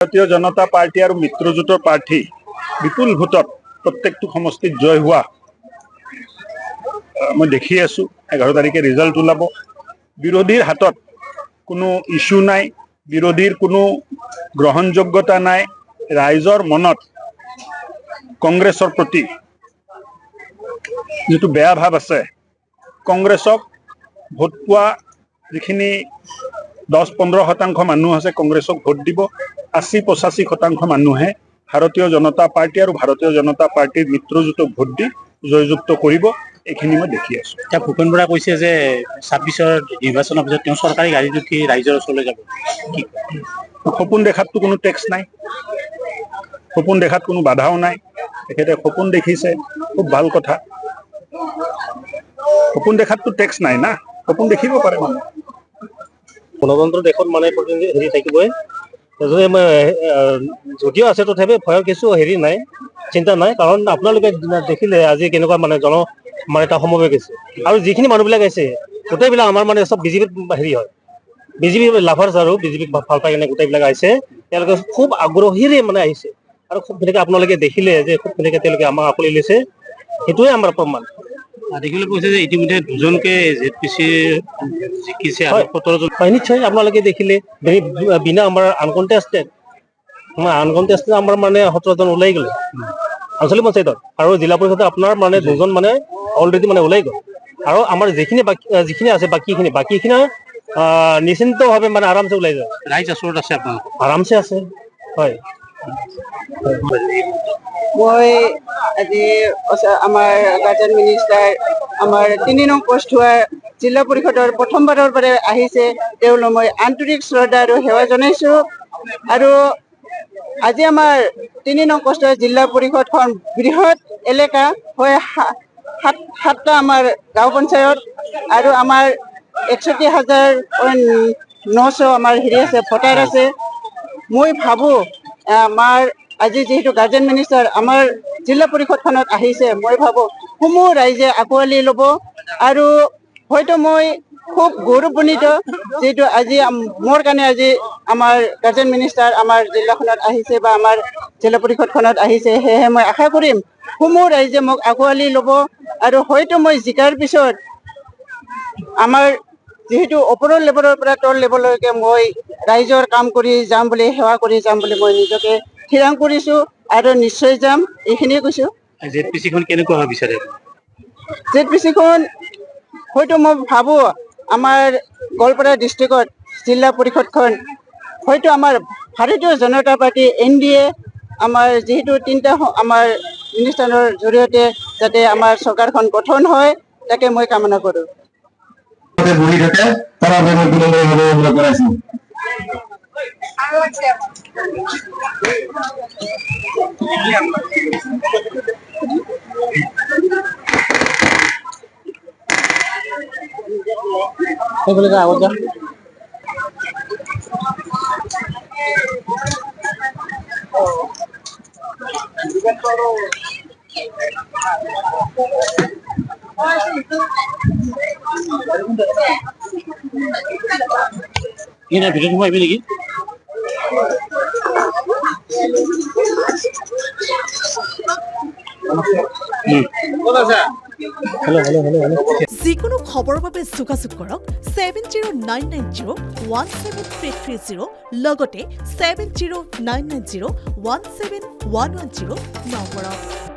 ভাৰতীয় জনতা পাৰ্টি আৰু মিত্ৰজোঁটৰ প্ৰাৰ্থী বিপুল ভোটত প্ৰত্যেকটো সমষ্টিত জয় হোৱা মই দেখি আছোঁ। 11 তাৰিখে ৰিজাল্ট ওলাব। বিৰোধীৰ হাতত কোনো ইস্যু নাই, বিৰোধীৰ কোনো গ্ৰহণযোগ্যতা নাই। ৰাইজৰ মনত কংগ্ৰেছৰ প্ৰতি যিটো বেয়া ভাৱ আছে, কংগ্ৰেছক ভোট পোৱা যিখিনি 10-15% মানুহ আছে কংগ্ৰেছক ভোট দিব। 80-85% মানুহে ভাৰতীয় জনতা পাৰ্টি আৰু ভাৰতীয় জনতা পাৰ্টিৰ মিত্ৰজোঁটক ভোট দি জয়যুক্ত কৰিব। এইখিনি মই দেখি আছোঁ। এতিয়া ভূপেন বৰাই কৈছে যে 26ৰ নিৰ্বাচনৰ পিছত তেওঁ চৰকাৰী গাড়ীত উঠি ৰাইজৰ ওচৰলৈ যাব। সপোন দেখাততো কোনো টেক্স নাই, সপোন দেখাত কোনো বাধাও নাই। তেখেতে সপোন দেখিছে, খুব ভাল কথা। সপোন দেখাততো টেক্স নাই না, সপোন দেখিব পাৰে মানুহ। গণতন্ত্ৰ দেশত মানে হেৰি থাকিবই, যদিও আছে তথাপি ভয়ৰ কিছু হেৰি নাই, চিন্তা নাই। কাৰণ আপোনালোকে দেখিলে আজি কেনেকুৱা মানে এটা সমবেশ গৈছে, আৰু যিখিনি মানুহবিলাক আহিছে গোটেইবিলাক আমাৰ মানে চব বিজেপিত হেৰি হয়, বিজেপি লাভাৰ্ছ আৰু বিজেপিক ভাল পাই কিনে গোটেইবিলাক আহিছে। তেওঁলোকে খুব আগ্ৰহীৰে মানে আহিছে, আৰু খুব ধুনীয়াকে আপোনালোকে দেখিলে যে খুব ধুনীয়াকে তেওঁলোকে আমাক আঁকোৱালি লৈছে। সেইটোৱে আমাৰ প্ৰমাণ। দেখিবলৈ কৈছে যে ইতিমধ্যে দুজনকে ZPC জিকিছে আৰু 17জন। হয়, নিশ্চয় আপোনালোকে দেখিলে বিনা আমাৰ আনকণ্টেষ্টেড আমাৰ মানে 17জন ওলাই গ'লে আঞ্চলিক পঞ্চায়তত, আৰু জিলা পৰিষদত আপোনাৰ মানে 2জন মানে অলৰেডি মানে ওলাই গ'ল। আৰু আমাৰ যিখিনি আছে বাকীখিনি নিশ্চিন্তভাৱে মানে আৰামছে ওলাই যায়। ৰাইজ ওচৰত আছে আপোনালোক আৰামছে আছে। হয়, মই আজি আমাৰ গাৰ্জেন মিনিষ্টাৰ আমাৰ 3 নং পোষ্ট হোৱা জিলা পৰিষদৰ প্ৰথমবাৰৰ পৰা আহিছে, তেওঁলৈ মই আন্তৰিক শ্ৰদ্ধা আৰু সেৱা জনাইছোঁ। আৰু আজি আমাৰ 3 নং পোষ্টৰ জিলা পৰিষদখন বৃহৎ এলেকা হয়, 7টা আমাৰ গাঁও পঞ্চায়ত আৰু আমাৰ 61,900 আমাৰ হেৰি আছে, ভোটাৰ আছে। মই ভাবোঁ আমাৰ আজি যিহেতু গাৰ্জেন মিনিষ্টাৰ আমাৰ জিলা পৰিষদখনত আহিছে, মই ভাবোঁ সমূহ ৰাইজে আঁকোৱালি ল'ব। আৰু হয়তো মই খুব গৌৰৱান্বিত যিহেতু আজি মোৰ কাৰণে আজি আমাৰ গাৰ্জেন মিনিষ্টাৰ আমাৰ জিলাখনত আহিছে বা আমাৰ জিলা পৰিষদখনত আহিছে। সেয়েহে মই আশা কৰিম সমূহ ৰাইজে মোক আঁকোৱালি ল'ব। আৰু হয়তো মই জিকাৰ পিছত আমাৰ যিহেতু ওপৰৰ লেভেলৰ পৰা তল লেভেললৈকে মই ৰাইজৰ কাম কৰি যাম বুলি, সেৱা কৰি যাম বুলি মই নিজকে থিৰাং কৰিছোঁ, আৰু নিশ্চয় যাম। এইখিনিয়ে কৈছোঁ। ZPCখন কেনেকুৱা হ'ব বিচাৰে? ZPCখন হয়তো মই ভাবোঁ আমাৰ গোৱালপাৰা ডিষ্ট্ৰিক্টত জিলা পৰিষদখন হয়তো আমাৰ ভাৰতীয় জনতা পাৰ্টি NDA আমাৰ যিহেতু 3টা আমাৰ মিনিষ্টাৰৰ জৰিয়তে যাতে আমাৰ চৰকাৰখন গঠন হয়, তাকে মই কামনা কৰোঁ। ভিতৰত সোমাই আহিবি নেকি? যিকোনো খবৰৰ বাবে যোগাযোগ কৰক 7099017330 লগতে 7099017110 নম্বৰত।